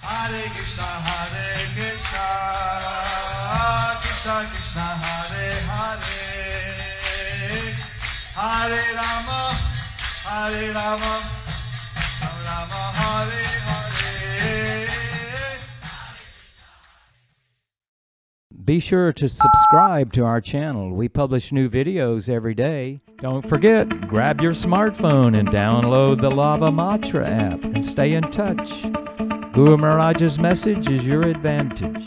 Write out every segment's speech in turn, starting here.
Hare Krishna, Krishna Krishna, Hare Hare, Hare Rama, Rama Rama, Hare Hare. Be sure to subscribe to our channel. We publish new videos every day. Don't forget, grab your smartphone and download the Lava Matra app and stay in touch. Guru Maharaj's message is your advantage.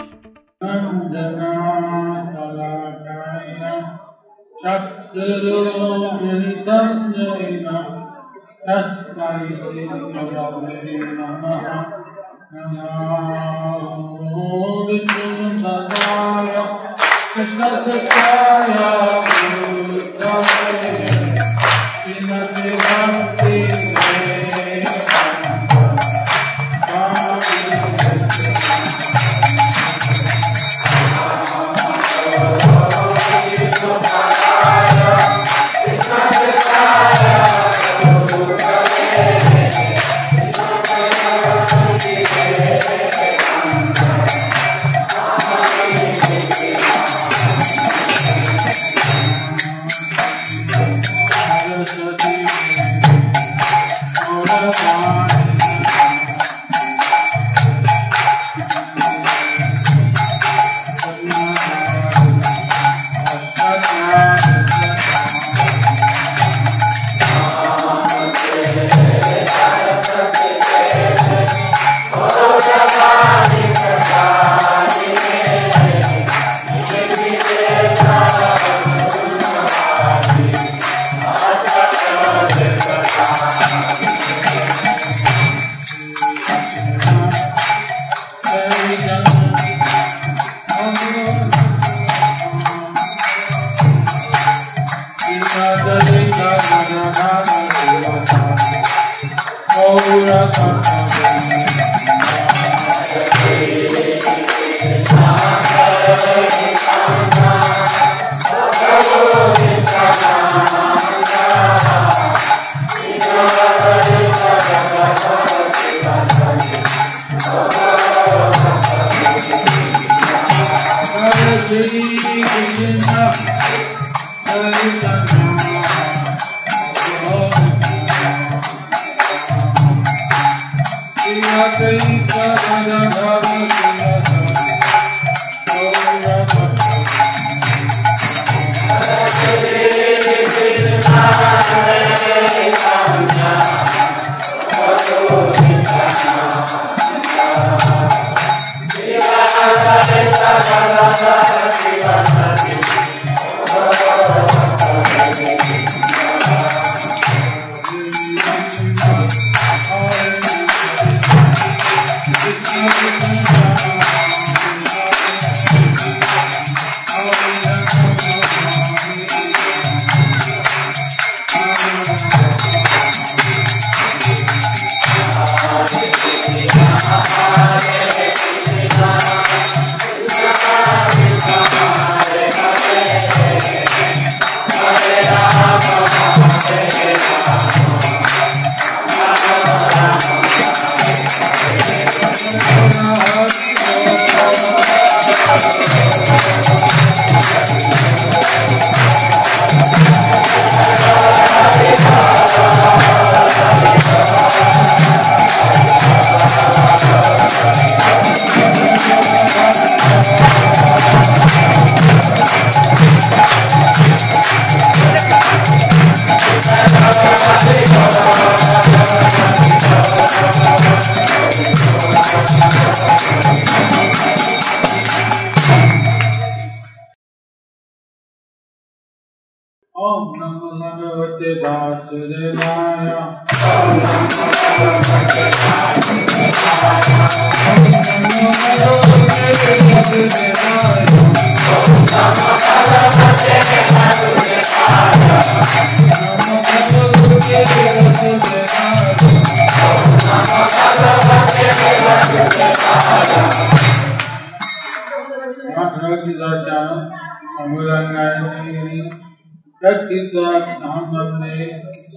Om Namo Bhagavate Vasudevaya.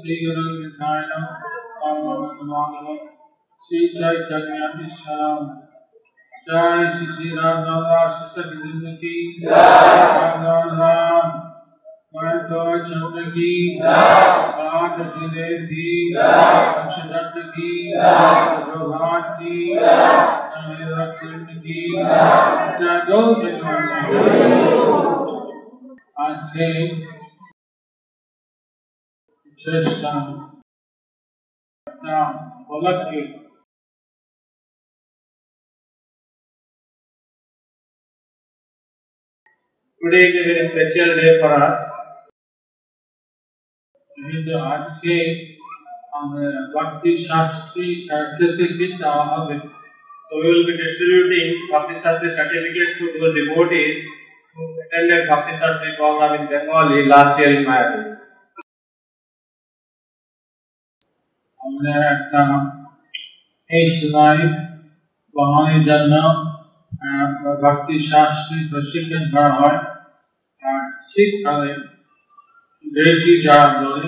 Shri Guru Nityanam, Om Namo Shri Chaitanya Isham. Jai Shri Ram Navas Sakhi Ki Ram Ram Ram Mahto Chandra Ki Path Shri Dev Ki Akshatat Ki Prabhat Ki Rakhind Ki Jagol Ante Chesham Now Bolak Today is a very special day for us. आज के भक्ति Shastri certificate হবে So we will be distributing Bhakti Shastri certificates to those devotees who attended Bhakti Shastri program in Bengali last year in Mayapur. আমরা একটা এই সময় বাঙালির জন্য ভক্তি শাস্ত্রী প্রশিক্ষণ করা হয় আর শীতকালে ইংরেজি যারা বলে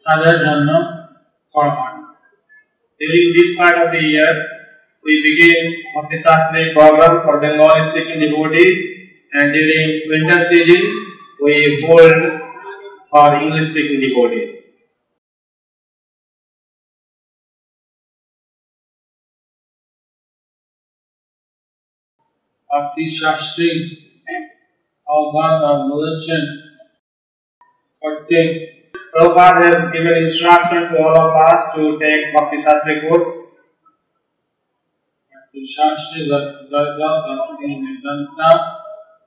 তাদের জন্য করা হয়। During this part of the year, we begin Bhakti Shastri program for Bengali speaking devotees, and during winter season, we hold for English speaking devotees. Bhakti Shastri of religion Prabhupada has given instruction to all of us to take Bhakti Shastri course. Bhakti Shastri Bhakti Vedanta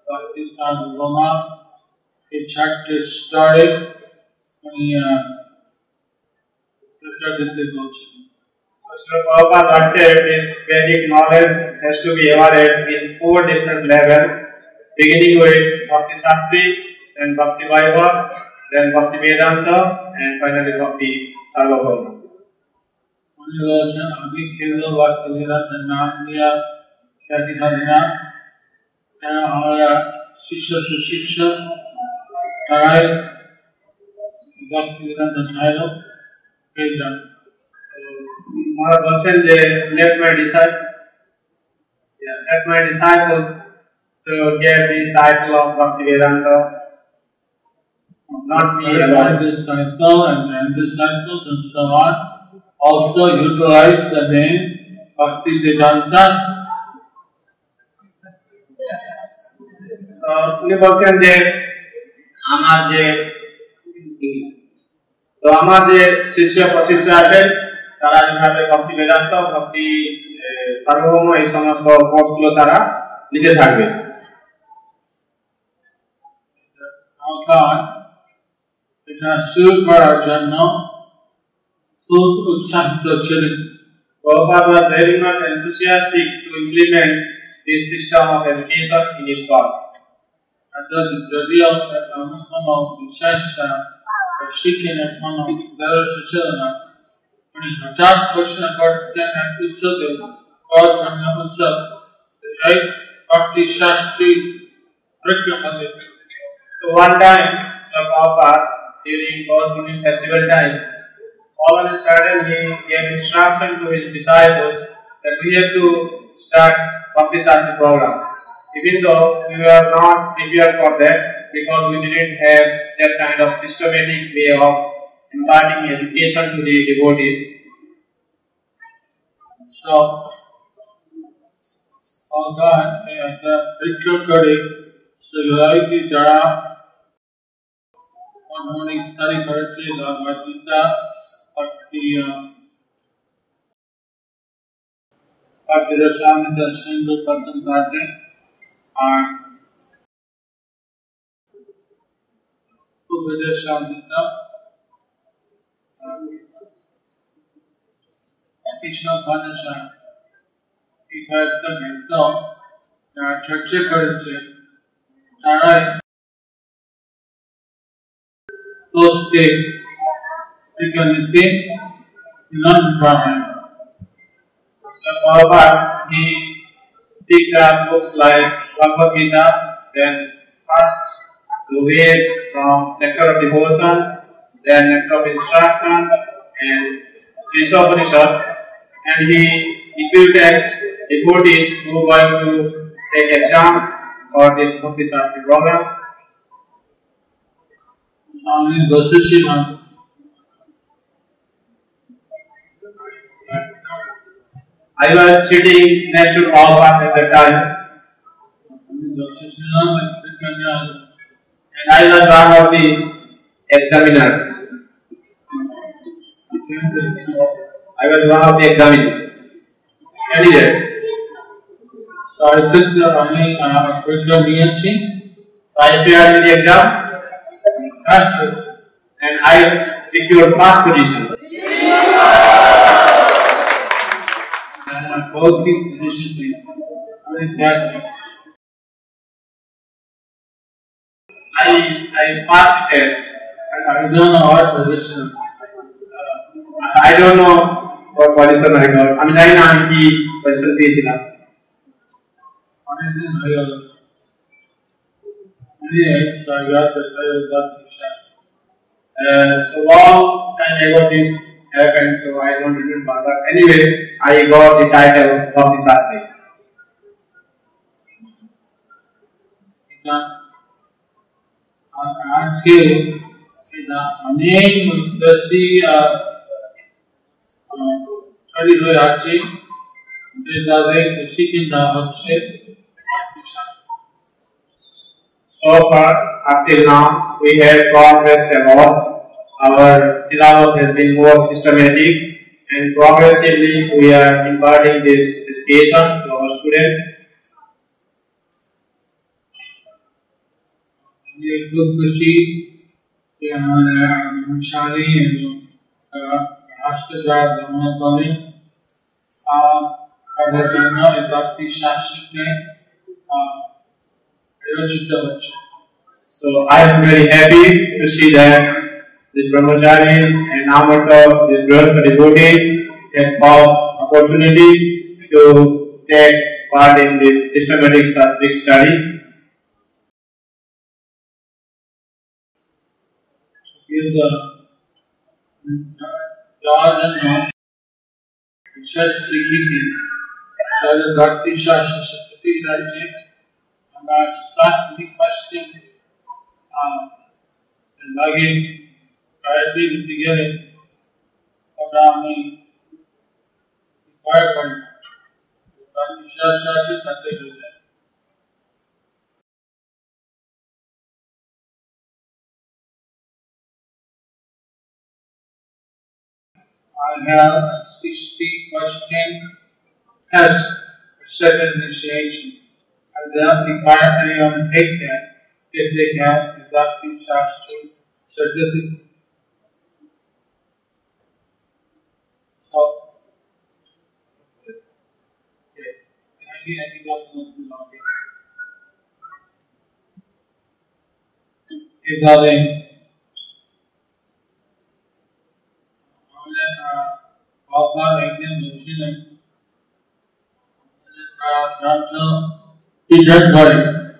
Bhakti Sadhgama এই চারটে স্তরে উনি প্রচার দিতে বলছেন। So Prabhupada said this Vedic knowledge has to be evaluated in 4 different levels, beginning with Bhakti Shastri, then Bhakti Vaibhava, then Bhakti Vedanta, and finally Bhakti Sarvabhauma. উনি বলছেন আমি কেবল ভক্তি বেদান্তের নাম দিয়া খ্যাতি থাকি না, কেন আমরা শিষ্য সুশিক্ষক তারাই ভক্তি বেদান্ত চাইল পেয়ে যান। Maharaj বলছেন যে let my disciples to get this title of Bhakti Vedanta, not me alone. Disciple and disciples and so on also utilize the name Bhakti Vedanta. উনি বলছেন যে আমার যে শিষ্য প্রশিষ্য আছেন তারা যেভাবে ভক্তি বেদান্ত ভক্তি সার্বভৌম এই সমস্ত কোর্সগুলো তারা নিতে থাকবে। এটা শুরু করার জন্য খুব উৎসাহিত ছিলেন। Prabhupada was very much enthusiastic to implement this system of education in his course. যদিও কোনো বিশেষ শিক্ষণের কোনো ব্যবস্থা ছিল না, উনি হঠাৎ ঘোষণা করতেন এক উৎসবে উৎসব এই ভক্তি শাস্ত্রী পরীক্ষা হবে। So one time, Srila Prabhupada during Gaur-Purnima festival time, all of a sudden he gave instruction to his disciples that we have to start Bhakti Shastri program. Even though we were not prepared for that because we didn't have that kind of systematic way of imparting education to the devotees. So, all that the picture করে সেগুলাই কি যারা অনেক study করেছে ভগবদ গীতা ভক্তি রসায়ন দর্শন প্রথম পাঠে আর উপদেশামৃত কৃষ্ণ উপনিষদ এই কয়েকটা গ্রন্থ যারা চর্চা করেছে তারাই পোস্টে বিজ্ঞানীতে নন ব্রাহ্মণ। Prabhupada, he picked up books like Bhagavad Gita, then first the Veds from Nectar of Devotion, then Nectar of Instruction, and Sri Upanishad, and he equipped devotees who are going to take exam for this Bhakti Shastri program. Swami Vasishima. I was sitting next to Prabhupada at the time, and I was one of the examiner. I was one of the examiners, candidates. So I took the exam. So I appeared in the exam, and I secured first position. And both the positions very fancy. I passed the test. And I don't know what position. I don't know what position I got. I mean, I know the position page. Anyway, so I got the So long time ago this happened, so I don't remember. But anyway, I got the title of Bhakti Shastri. আজকে অনেক মুদ্রাসী তৈরি হয়ে আছে যে তাদের খুশি কিনা হচ্ছে So far, up till now, we have progressed a lot. Our syllabus has been more systematic, and progressively we are imparting this education to our students. ये खूब खुशी कि हमारे शादी एवं राष्ट्रजात धर्मावली कार्यक्रम भक्ति शास्त्र के आयोजित होते हैं. So I am very happy to see that this brahmachari and amata, this growth devotee, have found opportunity to take part in this systematic Shastric study. The Jadana Research Security the Bhakti Shastra Satsati Raji and our Sakti question and again priority with the getting Abrahami required for Bhakti Shastra Satsati Raji. I have a 60-question test for second initiation. I then require anyone to take that if they have the Bhakti Shastri certificate. So, I think that's not too long. Bhagwan Agni Machine he did worry.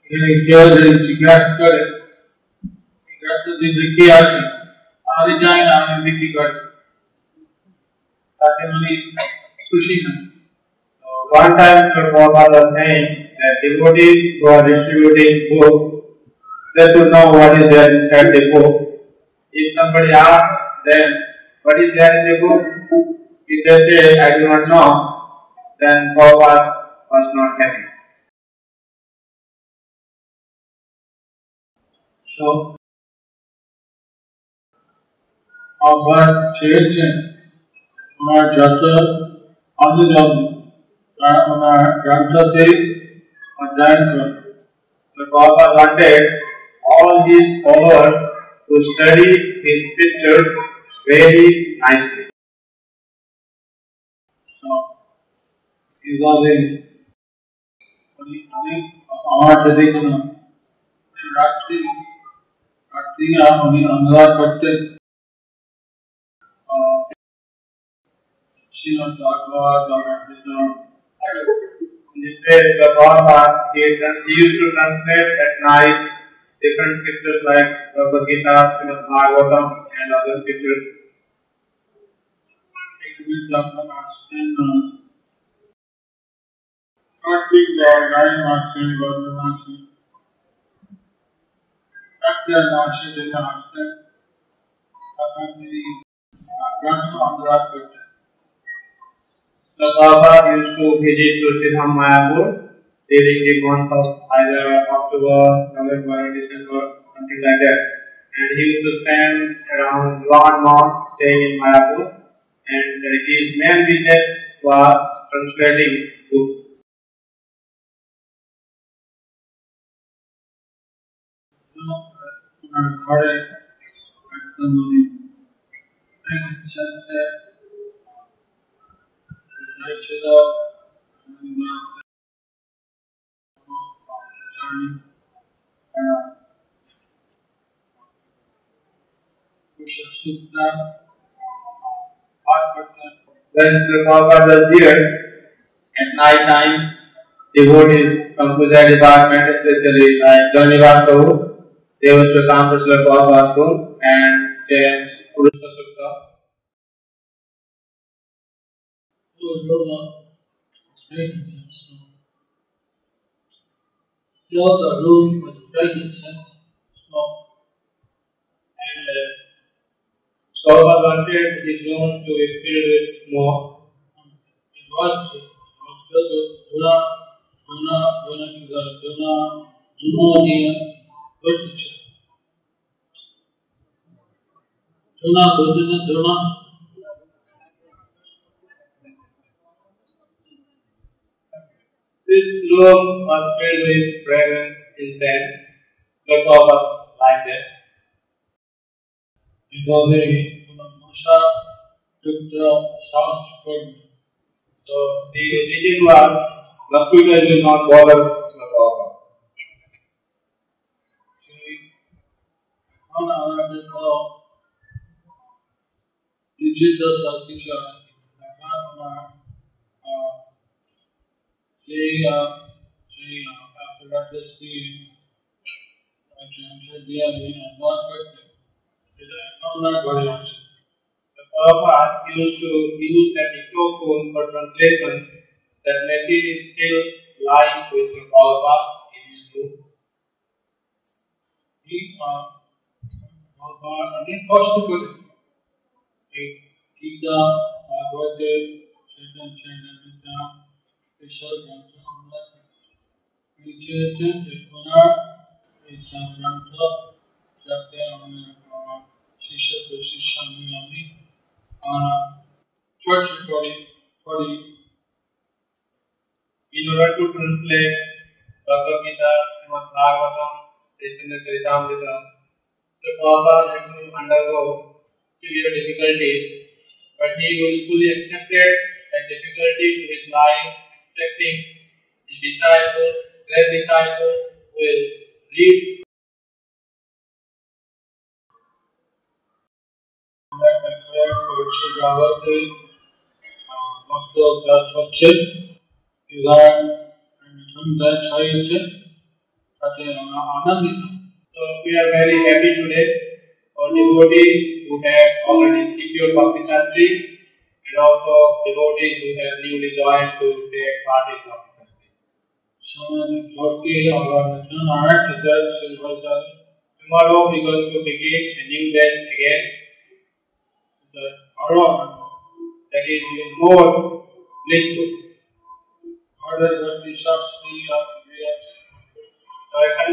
He killed the Chigas Kare. He got to the Vicky Achi. Adi Jain Ami Vicky Kare. Tatimani Kushisam. So one time Sri Prabhupada was saying that devotees who are distributing books, they should know what is there inside the book. If somebody asks them, what is there in the book? If they say, I do not know, then Prabhupada was not happy. So, our church, our Jata, Anujam, our Granthate, our Dayanka. So Prabhupada wanted all his followers to study his scriptures very nicely. So, these are the our tradition. Ratri अनुराग करते Srimad Bhagavad In this page, the Prabhupada, he used to translate at night different scriptures like Bhagavad Gita, Srimad Bhagavatam, and other scriptures. It will ঠিক গাড়ি মারছে গরু মারছে একটা মাসে যেটা আসছে তখন তিনি গ্রন্থ অনুরাগ করতেন So Prabhupada used to visit Tulsidham Mayapur during the month of either October, November, December, something like that. And he used to spend around 1 month staying in Mayapur. And his main business was translating books. ঘরে একদম চলছে ছিল When Srila Prabhupada was here, at night time, devotees from Puja department, especially like Dhanivas Prabhu, they used to come to Srila Prabhupada's room and chant Purusha Sukta. The room with frankincense, smoke. And Prabhupada wanted his room to be filled with smoke. It was filled with Duna, literature. Duna. This room was filled with fragrance, incense. So Prabhupada liked it. এভাবে কোন মশা টুকরা শ্বাস করবে So the teaching was mosquitoes will not bother Srila Prabhupada. এখন আমাদের কোনো digital সব কিছু আছে এখন আমার সেই apparatus দিয়ে দিয়ে অ্যাডভান্স করতে সেটা এখন আমার ঘরে আছে The Prabhupada used to use that dictaphone for translation. That machine is still lying with the Prabhupada in his room. অনেক কষ্ট করে এই গীতা ভাগবতের গীতা এসব গ্রন্থ আমরা লিখেছেন যে ওনার এই সব গ্রন্থ যাতে আমার শিষ্যদের সামনে আমি চর্চা করি In order to translate Bhagavad Gita, Srimad Bhagavatam, Chaitanya Charitamrita, so Prabhupada had to undergo severe difficulties, but he willfully accepted that difficulty to his life, expecting his disciples, great disciples, will read. হচ্ছে এবার সন্ধ্যা ছড়িয়েছে তাতে আমরা আনন্দিত So we are very happy today for devotees who have already secured Bhakti Shastri and also devotees who have newly joined to take part in Bhakti Shastri. সামাজিক ভক্তি আবার নতুন আরেকটা ব্যাচ শুরু হয়ে যাবে Tomorrow we are going to begin a new batch again. আরো That is even more blissful. আমাদের ভক্তি Shastri So I can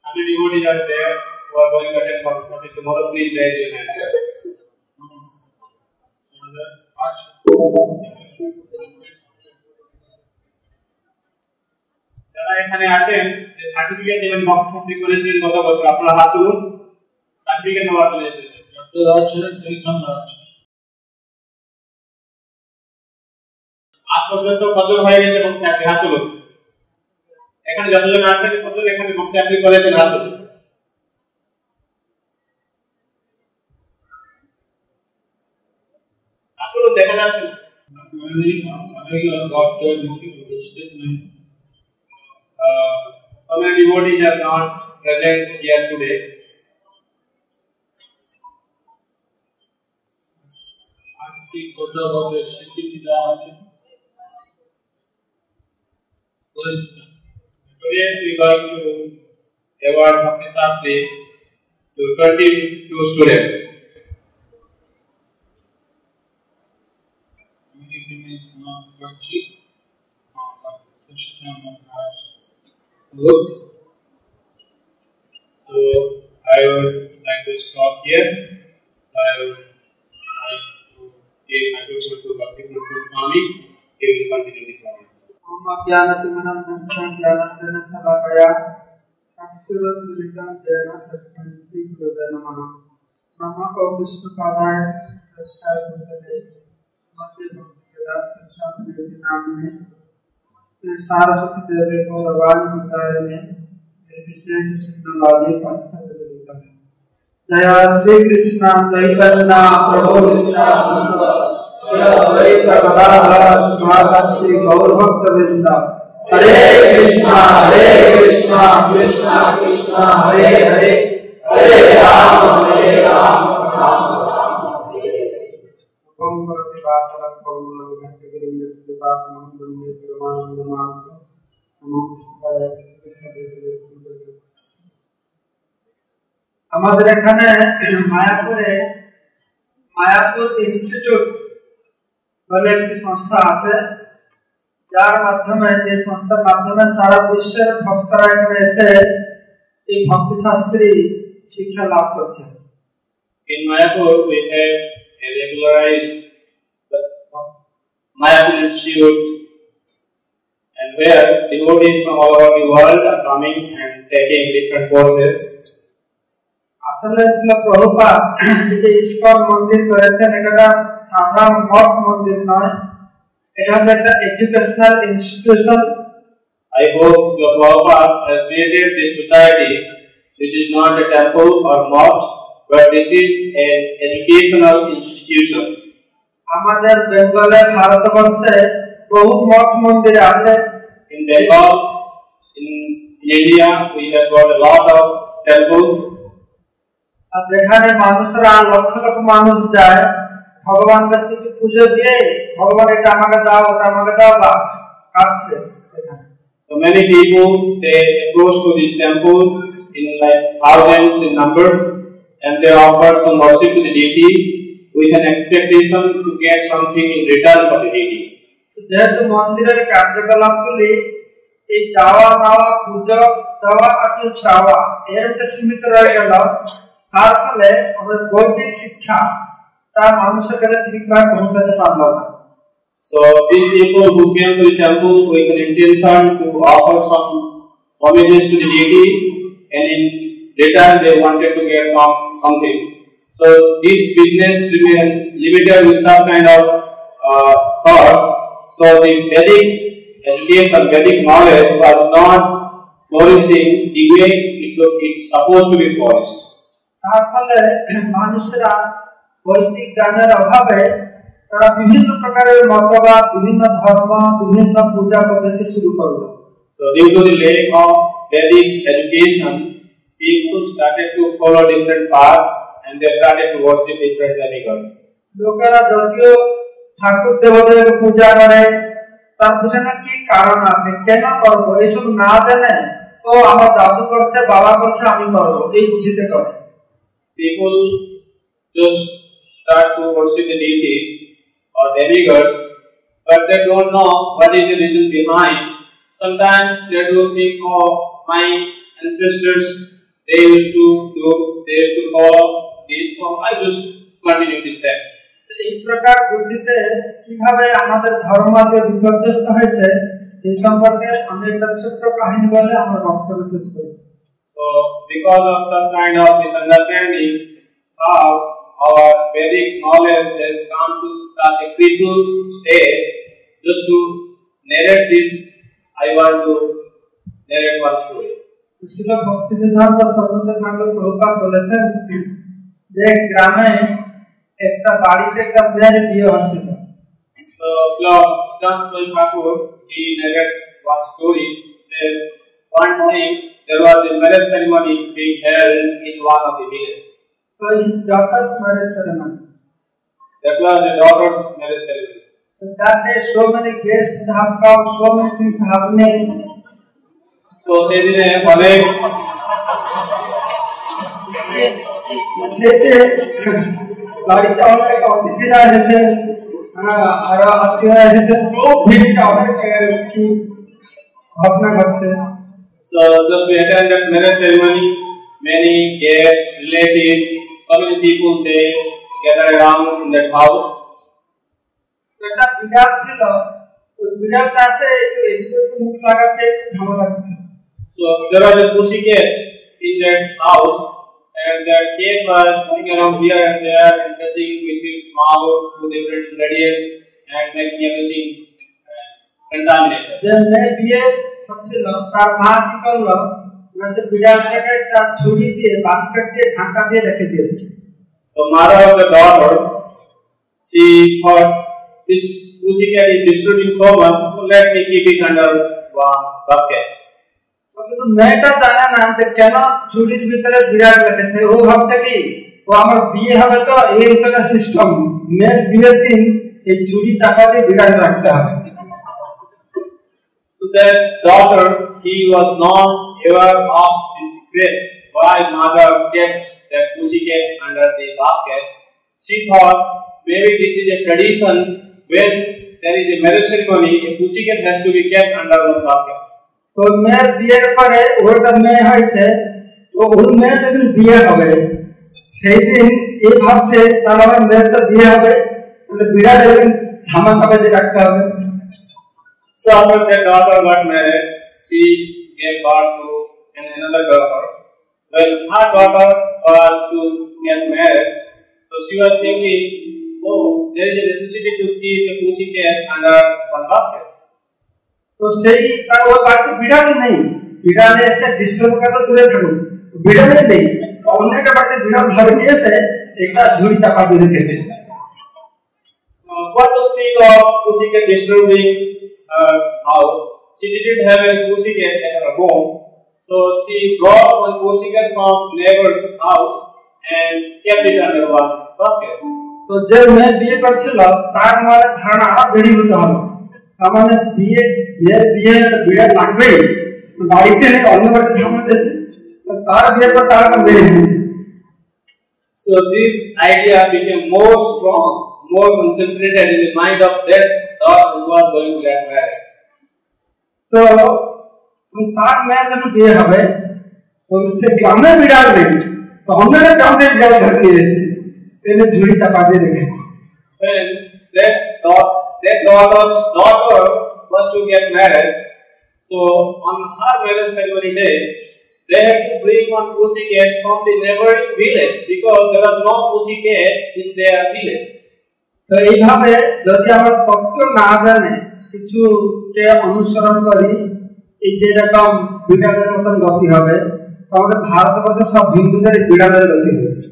other devotees are there who are going to attend Bhakti Shastri tomorrow. Please raise your hands. যারা এখানে আছেন যে certificate নেবেন ভক্তি শাস্ত্রী করেছিলেন গত বছর আপনারা হাত তুলুন সার্টিফিকেট নেওয়ার জন্য আজ পর্যন্ত কতজন হয়ে গেছে ভক্তি শাস্ত্রী হাত তুলুন এখানে যতজন আছেন কতজন এখানে ভক্তি শাস্ত্রী করেছেন হাত তুলুন আপনারা দেখা যাচ্ছে so many devotees are not present here today. Today we are going to award Bhakti Shastri to 22 students. Good. So I would like to stop here. I would like to give my question to Bhakti Pramod Swami. He will continue the class. Om Ajnanatimam Jnananjana Shalakaya Aksharadulitam Jena Tasmai Sri Gurave Namaha. Namo Vishnu Padaya Srishthaya Bhutale Madhya Bhakti Shastri Namne Saraswati Devi Gauravani Vitarane Nirvishesha Sindhavadi Paschadadikame. Jaya Sri Krishna Chaitanya Prabhu Nityananda Shri Advaita Gadadhara Sivasati Gaur Bhakta Vrinda. Hare Krishna Krishna Krishna Hare Hare Hare Rama Rama Hare Om Bhakti Vasaram Pavulam Bhakti Girinda Siddhapatmam Brahme Sramanandamam Namo Krishna Krishna Krishna. আমাদের এখানে Mayapur institute বলে একটি সংস্থা আছে, যার মাধ্যমে এই সংস্থার মাধ্যমে সারা বিশ্বের ভক্তরা এখানে এসে এই ভক্তি শাস্ত্রী শিক্ষা লাভ করছে। In Mayapur we have a regularized Mayapur Institute, and where devotees from all over the world are coming and taking different courses. আসলে ছিল প্রভুপাদ যে ইস্কন মন্দির করেছেন, এটা সাধারণ মঠ মন্দির নয়, এটা হচ্ছে একটা educational institution. I hope Srila Prabhupada has created this society. This is not a temple or mosque, but this is an educational institution. আমাদের বেঙ্গলে ভারতবর্ষে বহু মঠ মন্দির আছে। In Bengal, in India, we have got a lot of temples. আর যেখানে মানুষরা লক্ষ লক্ষ মানুষ যায় ভগবানকে কিছু পুজো দিয়ে, ভগবান এটা আমাকে দাও ওটা আমাকে দাও, বাস কাজ শেষ। So many people they approach to these temples in like thousands in numbers, and they offer some worship to the deity with an expectation to get something in return for the deity. যেহেতু মন্দিরের কার্যকলাপগুলি এই দাওয়া নেওয়া, পুজো দেওয়া আর চাওয়া এর মধ্যে সীমিত রয়ে গেল, তার ফলে আমাদের বৈদিক শিক্ষা তা মানুষের কাছে ঠিকভাবে পৌঁছাতে পারল না। So these people who came to the temple with an intention to offer some homages to the deity, and in return they wanted to get something. So this business remains limited with such kind of thoughts. So the Vedic education, Vedic knowledge was not flourishing the way it's supposed to be flourished. তার ফলে মানুষেরা বৈদিক জ্ঞানের অভাবে তারা বিভিন্ন প্রকারের মতবাদ, বিভিন্ন ধর্ম, বিভিন্ন পূজা পদ্ধতি শুরু করলো। So due to the lack of Vedic education, people started to follow different paths and they started to worship different demigods. লোকেরা যদিও ঠাকুর দেবতাকে পূজা করে, তার পিছনে কি কারণ আছে, কেন করবো এইসব না জেনে তো আমার দাদু করছে, বাবা করছে, আমি করবো, এই বুদ্ধিতে করে। People just start to worship the deities or demigods, but they don't know what is the reason behind. Sometimes they do think, oh, my ancestors they used to follow this, so I just continue this same. এই প্রকার বুদ্ধিতে কিভাবে আমাদের ধর্ম আজকে বিপর্যস্ত হয়েছে এই সম্পর্কে আমি একটা ছোট্ট কাহিনী বলে আমার বক্তব্য শেষ করি। So because of such kind of misunderstanding, how our Vedic knowledge has come to such a crippled state, just to narrate this, I want to narrate one story. Srila ভক্তি সিদ্ধান্ত সরস্বতী ঠাকুর প্রভুপাদ বলেছেন যে গ্রামে একটা বাড়িতে একটা মেয়ের বিয়ে হচ্ছিল। So Srila Thakur, he narrates one story. Says one time there was a marriage ceremony being held in one of the villages. So his daughter's marriage ceremony. That was the daughter's marriage ceremony. So that day so many guests have come, so many things happening. তো সেই দিনে অনেক সেতে বাড়িতে অনেক অতিথিরা এসেছে, আরো আত্মীয়রা এসেছে, খুব ভিড়টা অনেক কি ঘটনা ঘটছে। So just to attend that marriage ceremony, many guests, relatives, so many people they gather around in that house. একটা বিড়াল ছিল, ওই বিড়ালটা আসে এদিকে মুখ লাগাচ্ছে, ঝামেলা করছে। So there was a pussycat in that house, and that cat was going around here and there and touching with his mouth to different radiates and making everything contaminated. যে মেয়ে বিয়ে হচ্ছিল তার মা কি করলো, সে বিড়ালটাকে একটা ছুরি দিয়ে বাস্কেট দিয়ে ঢাকা দিয়ে রেখে দিয়েছে। So mother of the daughter, she thought this pussycat is disturbing so much, so let me keep it under one basket. কিন্তু মেয়েটা জানে না যে কেন ছুরির ভিতরে বিড়াল রেখেছে। ও ভাবছে কি ও আমার বিয়ে হবে, তো এই একটা সিস্টেম, মেয়ের বিয়ের দিন এই ছুরি চাপা দিয়ে বিড়াল রাখতে হবে। So that daughter, he was not aware of the secret why mother kept that pussycat under the basket. She thought maybe this is a tradition when there is a marriage ceremony, a pussycat has to be kept under one basket. তো মেয়ের বিয়ের পরে ওটা মেয়ে হয়েছে, তো ওই মেয়ের যেদিন বিয়ে হবে সেই দিন এই ভাবছে তার আমার মেয়ের তো বিয়ে হবে, তাহলে বিড়াল এদিন ধামা চাপা দিয়ে রাখতে হবে। So after that daughter got married, she gave birth to another daughter. When her daughter was to get married, so she was thinking, oh, there is a necessity to keep a pussycat under one basket. তো সেই তার ওই বাড়িতে বিড়াল নেই, বিড়াল এসে disturb করতে দূরে থাকুক, বিড়ালই নেই, অন্য একটা বাড়িতে বিড়াল ধরে নিয়ে এসে একটা ঝুড়ি চাপা দিয়ে রেখেছে। What to speak of pussycat disturbing her house? She didn't have a pussycat at her home, so she brought one pussycat from neighbor's house and kept it under one basket. তো যে মেয়ে বিয়ে করছিল তার মনে ধারণা বেড়ে হতে হবে, তার মানে মেয়ের বিয়ে বিড়াল লাগবেই, বাড়িতে অন্য বাড়িতে ঝামেলা দিয়েছে, তার বিয়ের পর তার বেড়ে গেছে। So this idea became more strong, more concentrated in the mind of that daughter who was going to get married. তো তার মেয়ের যখন বিয়ে হবে, তো সে গ্রামে বিড়াল নেই, তো অন্য একটা গ্রাম থেকে বিড়াল ধরে নিয়ে এসেছে, এনে ঝুড়ি চাপা দিয়ে রেখেছে। When that daughter's daughter was to get married, so on her marriage ceremony day, they had to bring one pussycat from the neighboring village because there was no pussycat in their village. তো এইভাবে যদি আমরা তত্ত্ব না জানে কিছুকে অনুসরণ করি, এই যে রকম বিড়ালের মতন গতি হবে, তো আমাদের ভারতবর্ষের সব হিন্দুদের বিড়ালের গতি হয়েছে।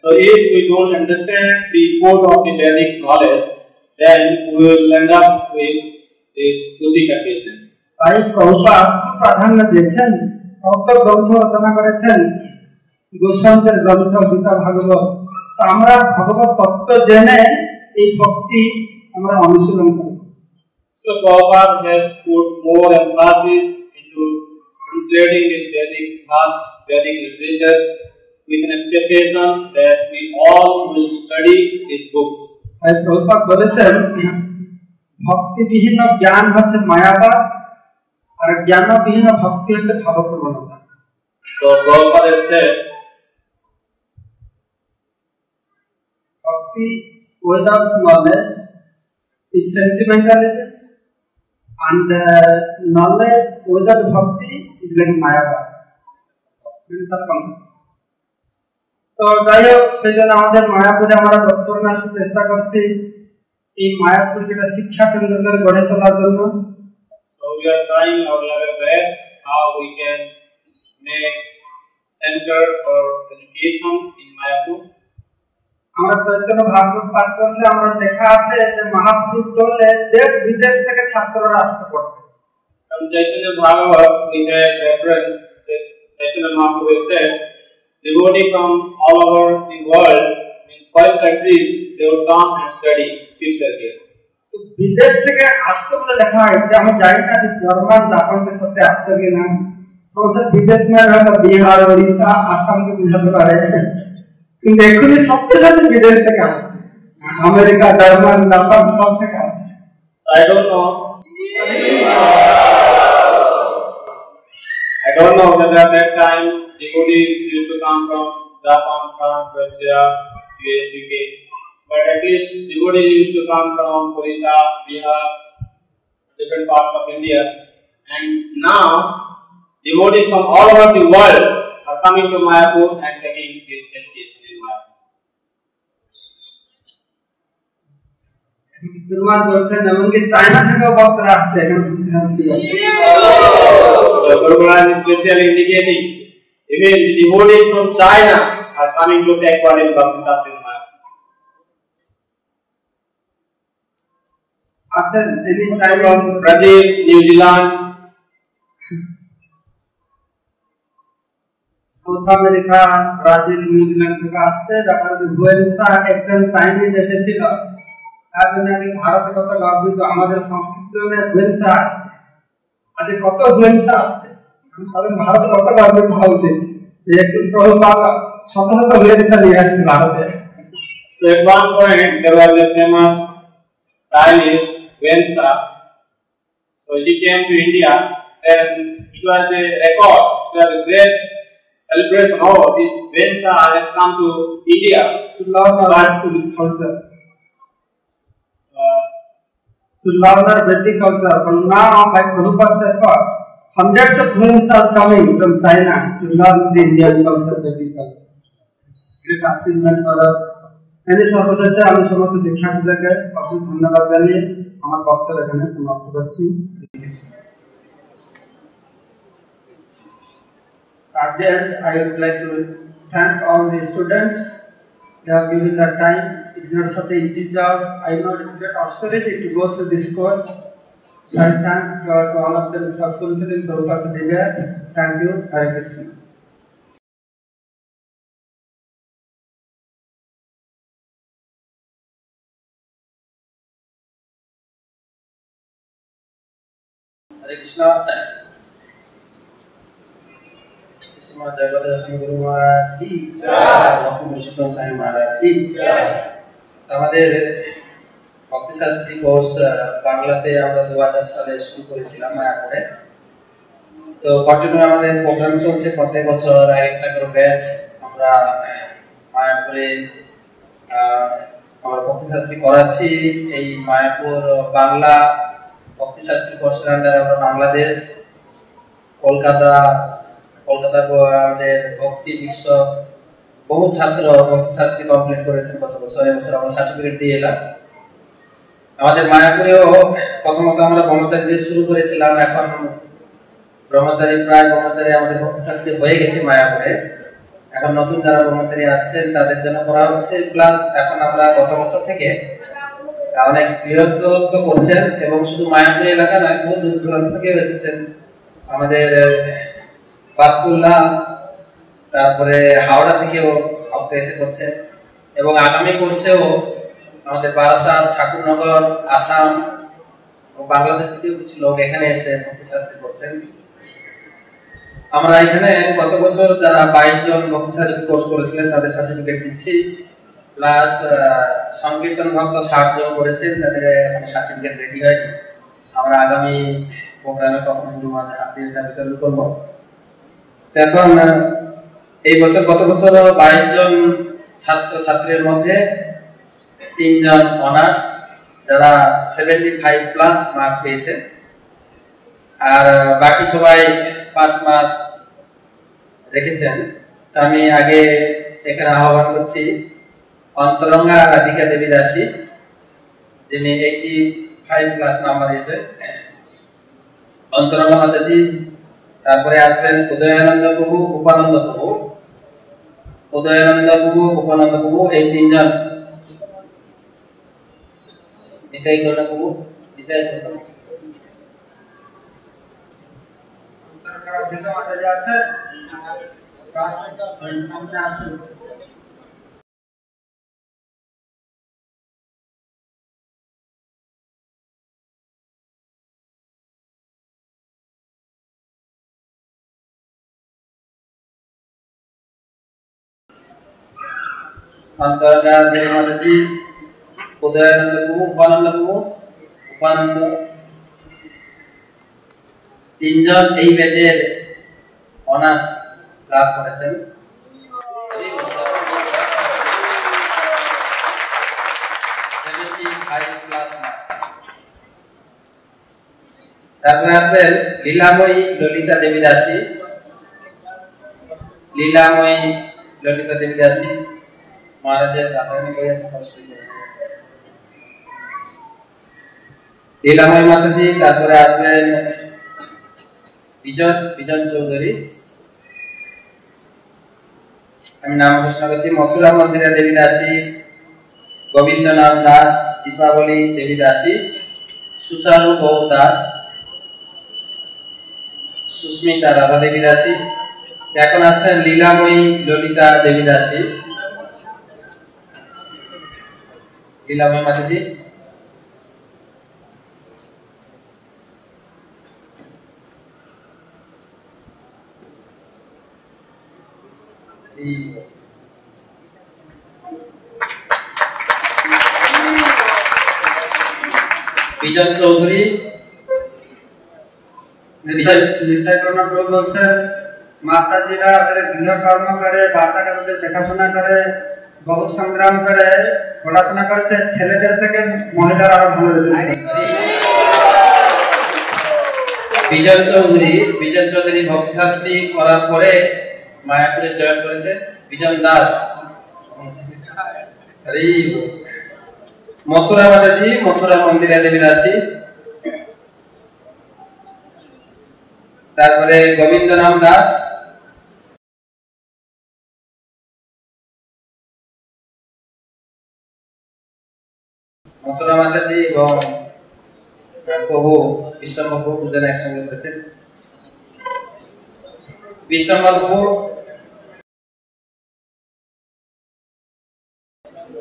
So if we don't understand the code of the Vedic knowledge, then we will end up with this pussycat business. তাই প্রভুপাদ প্রাধান্য দিয়েছেন, কত গ্রন্থ রচনা করেছেন, গোস্বামীদের গ্রন্থ গীতা ভাগবত। আমরা ভগবত তত্ত্ব জেনে এই ভক্তি আমরা অনুশীলন করি। So Prabhupada has put more emphasis into translating the Vedic past Vedic literatures with an expectation that we all will study his books. তাই প্রভুপাদ বলেছেন ভক্তিবিহীন জ্ঞান হচ্ছে মায়াবাদ, আর জ্ঞানবিহীন ভক্তি হচ্ছে ভাবপ্রবণতা। So Prabhupada has said, Bhakti without knowledge is sentimentalism, and knowledge without bhakti is like mayavad. তো যাই হোক, সেই জন্য আমাদের মায়াপুরে আমরা দপ্তর আসতে চেষ্টা করছি এই মায়াপুরকে একটা শিক্ষা কেন্দ্র করে গড়ে তোলার জন্য। so we are trying our level best how we can make center for education in Mayapur. আমরা চৈতন্য ভাগবত পাঠ করলে আমরা দেখা আছে যে মহাপুরুষ বললে দেশ বিদেশ থেকে ছাত্ররা আসতে পড়বে। From Chaitanya Bhagavat we have reference that Chaitanya Mahaprabhu said devotees from all over the world, means 5 countries, they would come and study scripture here. তো বিদেশ থেকে আসতে বলে লেখা হয়েছে, আমি জানি না যে জার্মান জাপানদের সাথে আসতে কিনা। সমস্ত বিদেশম্যান হয়তো বিহার, ওড়িশা, আসামকে বুঝাতে পারে, কিন্তু এখনই সবচেয়ে সাথে বিদেশ থেকে আসছে, আমেরিকা, জার্মান, জাপান সব থেকে আসছে। I don't know. I don't know whether at that time devotees used to come from Japan, France, Russia, US, UK, but at least devotees used to come from Orissa, Bihar, different parts of India, and now devotees from all over the world are coming to Mayapur and taking his education in Mayapur. Perumal বলছেন এমনকি China থেকেও ভক্তরা আসছে এখানে। So Guru Maharaj is specially indicating even the devotees from China are coming to take part in Bhakti Shastra in Mayapur. আচ্ছা, তিনি From চাইলেন Brazil, New Zealand, south America, Brazil, New Zealand থেকে আসছে। তারপরে যে হুয়েনসা একজন চাইনিজ এসেছিল, তার জন্য আমি ভারতে কত গর্বিত, আমাদের সংস্কৃতি হুয়েনসা আসছে। আজ কত হুয়েনসা আসছে, তাহলে ভারতে কত গর্বিত হওয়া উচিত যে একটু প্রভুপাদ শত শত হুয়েনসা নিয়ে আসছে ভারতে। so at one point there was a famous Chinese Vensa. So he came to India and it was a record, it was a great celebration. Oh, this Vensa has come to India To learn our Vedic culture. To learn our Vedic culture. But now, by Prabhupada's effort, hundreds of Huensas coming from China to learn the Indian culture, Vedic culture. Great achievement for us. এনে সর্বশেষে আমি সমস্ত শিক্ষার্থীদেরকে অসংখ্য ধন্যবাদ জানিয়ে আমার বক্তব্য এখানে সমাপ্ত করছি। At the end, I would like to thank all the students. They have given their time. It is not such an easy job. I know it is great austerity to go through this course. So I thank to all of them for fulfilling the purpose of the year. Thank you. Hare Krishna. हरे कृष्णा। श्रीमद् जगन्नाथ स्वामी गुरु महाराज की লক্ষ্মী পুরুষোত্তম স্বামী মহারাজ কি। আমাদের Bhaktishastri course বাংলাতে আমরা 2000 সালে শুরু করেছিলাম মায়াপুরে। তো কন্টিনিউ আমাদের প্রোগ্রাম চলছে, প্রত্যেক বছর একটা করে ব্যাচ আমরা মায়াপুরে আমরা ভক্তিশাস্ত্রী করাচ্ছি। এই মায়াপুর বাংলা ভক্তিশাস্ত্রী কোর্সের আন্ডারে আমরা বাংলাদেশ, কলকাতার আমাদের ভক্তি বিশ্ব বহু ছাত্র ভক্তিশাস্ত্রী কমপ্লিট করেছেন গত বছর। এবছর আমরা সার্টিফিকেট দিয়ে এলাম। আমাদের মায়াপুরেও প্রথমত আমরা ব্রহ্মচারীদের শুরু করেছিলাম, এখন ব্রহ্মচারী আমাদের ভক্তিশাস্ত্রী হয়ে গেছে মায়াপুরে। এখন নতুন যারা ব্রহ্মচারী আসছেন তাদের জন্য করা হচ্ছে। প্লাস এখন আমরা গত বছর থেকে অনেক গৃহস্থ করছেন এবং শুধু মায়াপুর এলাকা নয়, বহু দূর দূরান্ত থেকেও এসেছেন। আমাদের বাতকুল্লা, তারপরে হাওড়া থেকেও ভক্ত এসে করছেন এবং আগামী কোর্সেও আমাদের বারাসাত, ঠাকুরনগর, আসাম ও বাংলাদেশ থেকেও কিছু লোক এখানে এসে ভক্তিশাস্ত্রী করছেন। আমরা এখানে গত বছর যারা 22 জন ভক্তিশাস্ত্রী কোর্স করেছিলেন তাদের সার্টিফিকেট দিচ্ছি। প্লাস সংকীর্তন ভক্ত 60 জন করেছেন, তাদের এখনো সার্টিফিকেট রেডি হয়নি। আমরা আগামী প্রোগ্রামে কখন গুরু মহারাজের হাতে এটা বিতরণ করবো। এখন এই বছর গত বছর 22 জন ছাত্রের মধ্যে 3 জন অনার্স যারা 75 প্লাস মার্ক পেয়েছে, আর বাকি সবাই 5 মার্ক রেখেছেন। তা আমি আগে এখানে আহ্বান করছি অন্তরঙ্গা রাধিকা দেবী দাসী, যিনি 85 প্লাস নাম্বার এসে অন্তরঙ্গা মাতাজি। তারপরে আসবেন উদয়ানন্দ প্রভু, উপানন্দ প্রভু, এই 3 জন। নিতাই গৌর প্রভু, নিতাই গৌর প্রভু। অন্তর্গা দেবী মাতাজি, উদয়ানন্দ প্রভু, উপানন্দ প্রভু, উপানন্দ, তিনজন এই ব্যাচের অনার্স লাভ করেছেন। তারপরে আসবেন লীলাময়ী ললিতা দেবী দাসী। লীলাময়ী ললিতা দেবী দাসী মহারাজের রাধারানী বই আছে, লীলাময়ী মাতাজি। তারপরে আসবেন বিজন চৌধুরী, আমি নাম ঘোষণা করছি। মথুরা মন্দিরা দেবী দাসী, গোবিন্দনাথ দাস, দীপাবলী দেবী দাসী, সুচারু গৌর দাস, সুস্মিতা রাধা দেবী দাসী। এখন আসছেন লীলাময়ী ললিতা দেবী দাসী, লীলাময়ী মাতাজি। বিজন চৌধুরী, বলছেন মাতাজিরা ওদের গৃহকর্ম করে, বাচ্চাকে ওদের দেখাশোনা করে, বহু সংগ্রাম করে পড়াশোনা করছে, ছেলেদের থেকে মহিলারা আরো ভালো রেজাল্ট। বিজন চৌধুরী ভক্তি শাস্ত্রী করার পরে মায়াপুরে জয়েন করেছে। বিজন দাস, মথুরা মাতাজি, মথুরা মন্দিরা দেবী দাসী। তারপরে গোবিন্দনাম দাস, মথুরা মাতাজি এবং প্রভু বিশ্বম্বর প্রভু দুজনে একসঙ্গে করেছেন। বিশ্বম্বর প্রভু,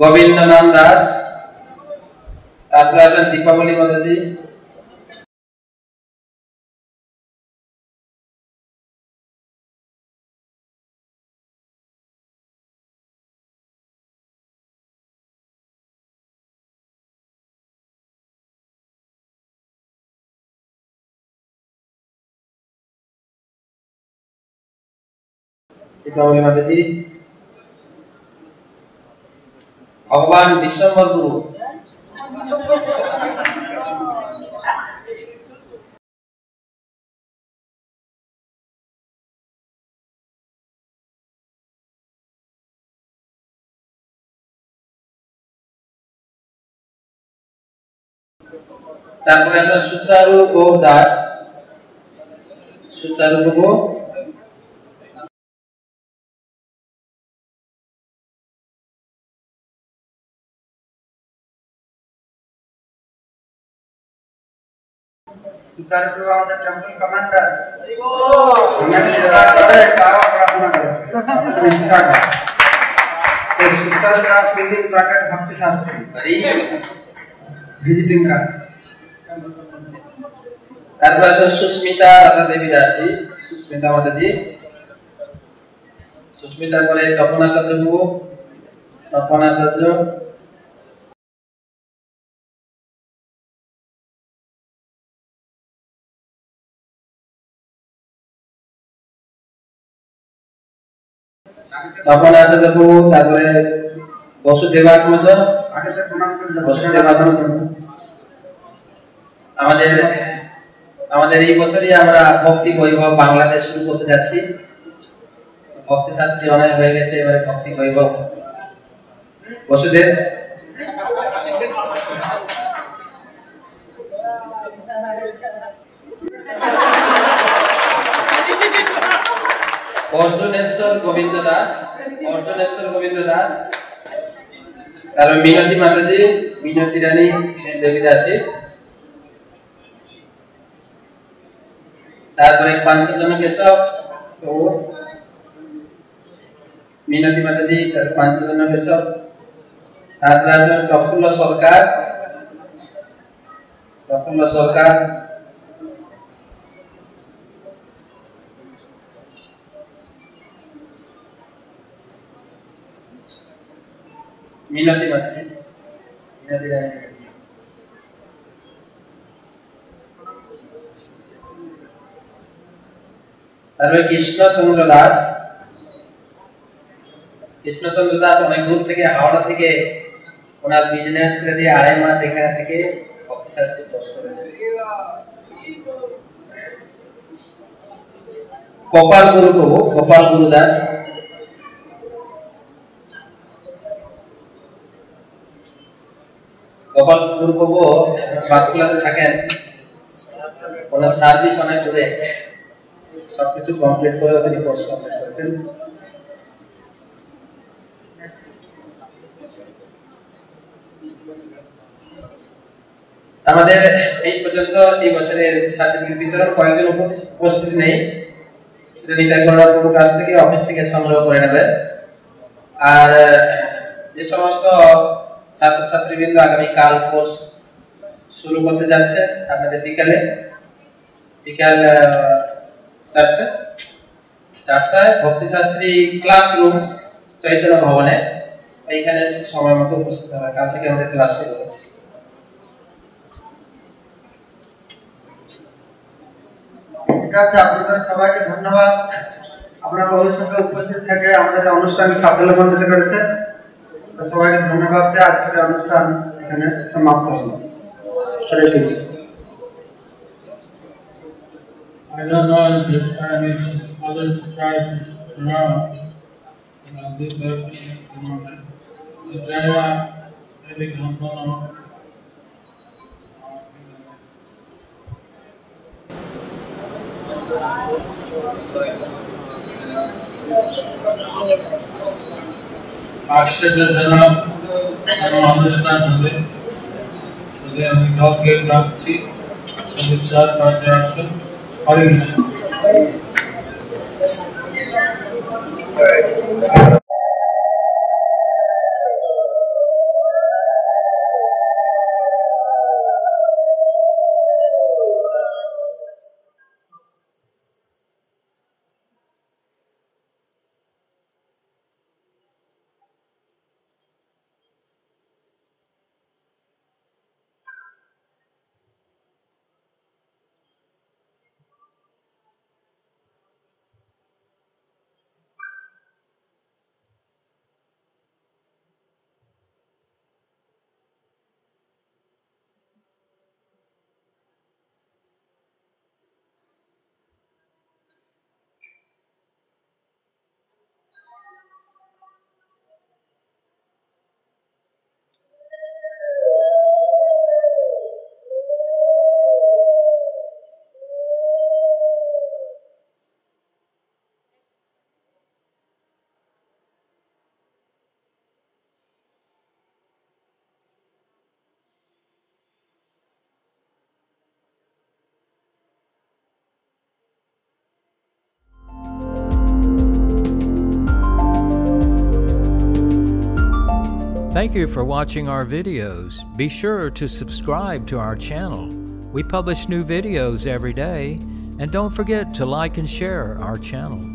গোবিন্দনাম দাস। তারপরে আছেন দীপাবলী মাতাজি, দীপাবলী মাতাজি। ভগবান বিশ্বম্বর প্রভু, তারপরে আমরা সুচারু গৌর দাস, সুচারু প্রভু। সুচারু প্রভু আমাদের টেম্পল কমান্ডার, পড়াশোনা করে সুচারু দাস বিল্ডিং ব্র্যাকেট ভক্তি শাস্ত্রী ভিজিটিং কার্ড। তারপরে তো সুস্মিতা রাধা দেবী দাসী, সুস্মিতা মাতাজি। সুস্মিতার পরে তপনাচার্য প্রভু, তপনাচার্য। তপনাচার্য প্রভু, তারপরে বসুদেবাত্মজ, আমাদের এই বছরই আমরা ভক্তি বৈভব বাংলাদেশ শুরু করতে যাচ্ছি। ভক্তি শাস্ত্রী অনেক হয়ে গেছে, এবারে ভক্তি বৈভব বসুদেব। অর্জুনেশ্বর গোবিন্দ দাস, অর্জুনেশ্বর গোবিন্দ দাস। তারপর মিনতি মাতাজি, মিনতি রানী দেবী দাসী। তারপরে পাঞ্চজন কেশব, মিনতি মাতাজি, তার পাঞ্চজন কেশব। তারপরে আসবেন প্রফুল্ল সরকার, প্রফুল্ল সরকার। মিনতি মাত্রে মিনতি রায়। তারপরে কৃষ্ণচন্দ্র দাস। কৃষ্ণচন্দ্র দাস অনেক দূর থেকে, হাওড়া থেকে ওনার বিজনেস ছেড়ে দিয়ে 2.5 মাস এখানে থেকে ভক্তি শাস্ত্রী কোর্স করেছেন। গোপাল গুরু প্রভু, গোপাল গুরু দাস। গোপাল গুরু প্রভু বাঁকুড়াতে থাকেন, ওনার সার্ভিস অনেক দূরে, সবকিছু কমপ্লিট করে তিনি কোর্স কমপ্লিট করেছেন। আমাদের এই পর্যন্ত এই বছরের সার্টিফিকেট বিতরণ কয়েকজন উপস্থিত নেই, সেটা নিতাই গৌরব প্রভুর কাছ থেকে অফিস থেকে সংগ্রহ করে নেবেন। আর যে সমস্ত ছাত্রছাত্রীবৃন্দ আগামীকাল কোর্স শুরু করতে যাচ্ছে, আপনাদের বিকাল 4টায় ভক্তিশাস্ত্রী ক্লাসরুম চৈতন্য ভবনে, এইখানে সময় মতো উপস্থিত হবে। কাল থেকে আমাদের ক্লাস শুরু হচ্ছে। ঠিক আছে, আপনাদের সবাইকে ধন্যবাদ। আপনারা ভবিষ্যতে উপস্থিত থেকে আমাদের অনুষ্ঠান সাফল্যমণ্ডিত করেছে। সবাইকে ধন্যবাদ দিয়ে আজকের অনুষ্ঠান এখানে সমাপ্ত হলো। হরে Krishna. I don't know if this time is others try to pronounce. This the Jaya Vedic Hampana. আশ্চর্যজনক অনুষ্ঠান হবে, যদি আমি কাউকে ডাকছি বিশ্বাস করতে আসুন। হরে Krishna. Thank you for watching our videos. Be sure to subscribe to our channel. We publish new videos every day, and don't forget to like and share our channel.